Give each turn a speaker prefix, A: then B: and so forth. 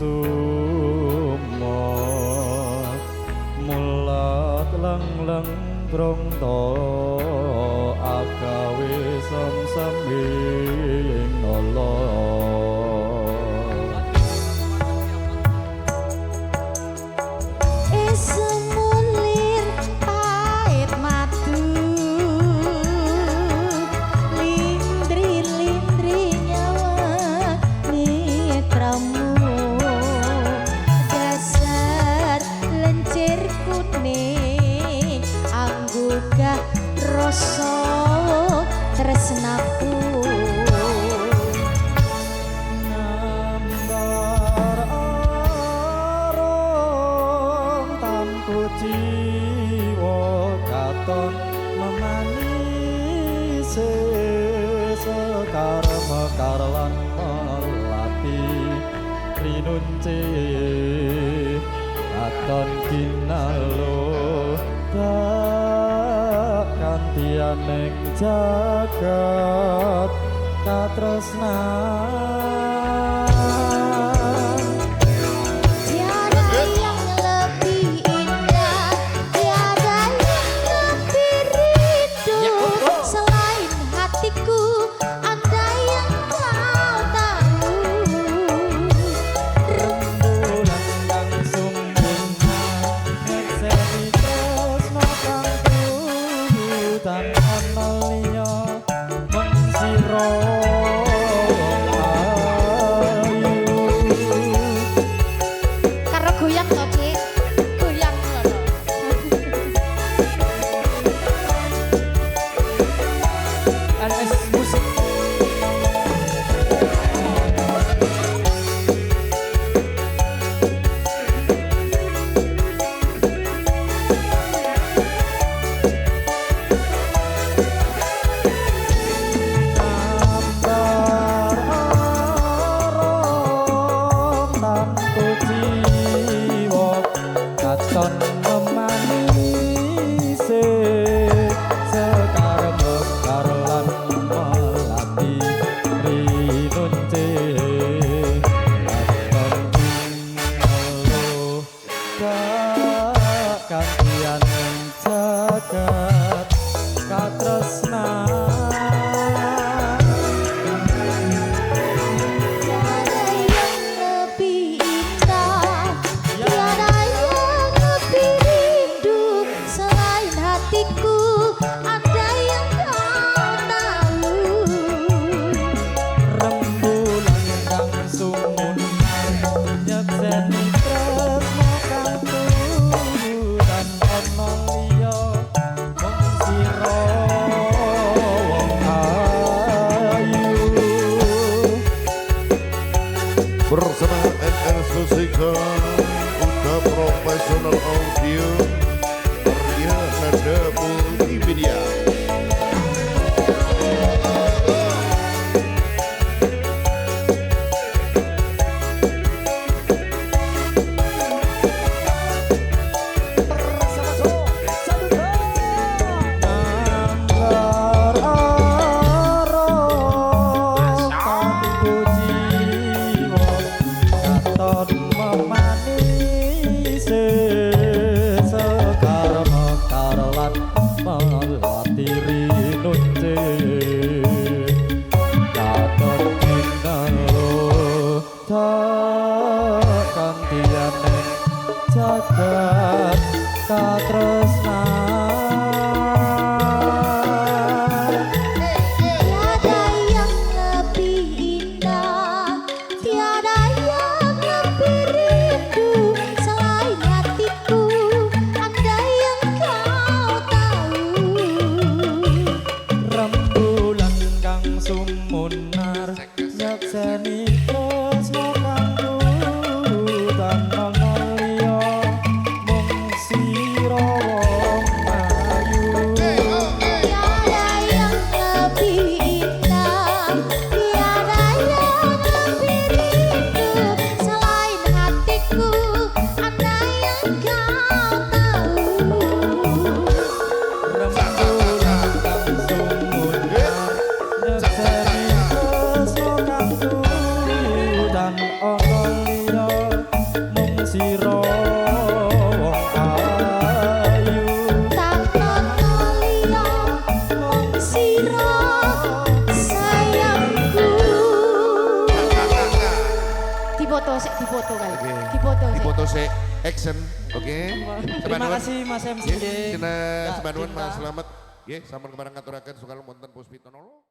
A: sumo mulat leng-leng brongto agawe samsambing nolo
B: semulir pahit madu lindri-lindri nyawa netramu dasar lencir kuning anggugah rasa tresnaku
A: jiwa katon memanis sekar mekar lan melati rinunci katon kinalo tak kantian ning jagat katresnan katon memanis sekar mekar lan melati rinunce katon kinalo kantian jagat katresnan
C: bersama NS Musika Udah Profesional Audio Karya Nada Multimedia. jagat katresnan
B: tiada yang lebih indah tiada yang lebih rindu selain hatiku andai yang kau tahu
A: rembulan kang sumunar nyekseni tresno kanggo tanang liya mung sira
B: difoto kali.
C: Oke.
B: Difoto sik.
C: Dipoto se action. Oke.
A: Terima kasih Mas MC.
C: Nggih, cenah
A: Kak
C: sebanuan
A: Cinta.
C: Mas Slamet. Nggih, sampun kepareng ngaturaken sukal wonten Puspitono.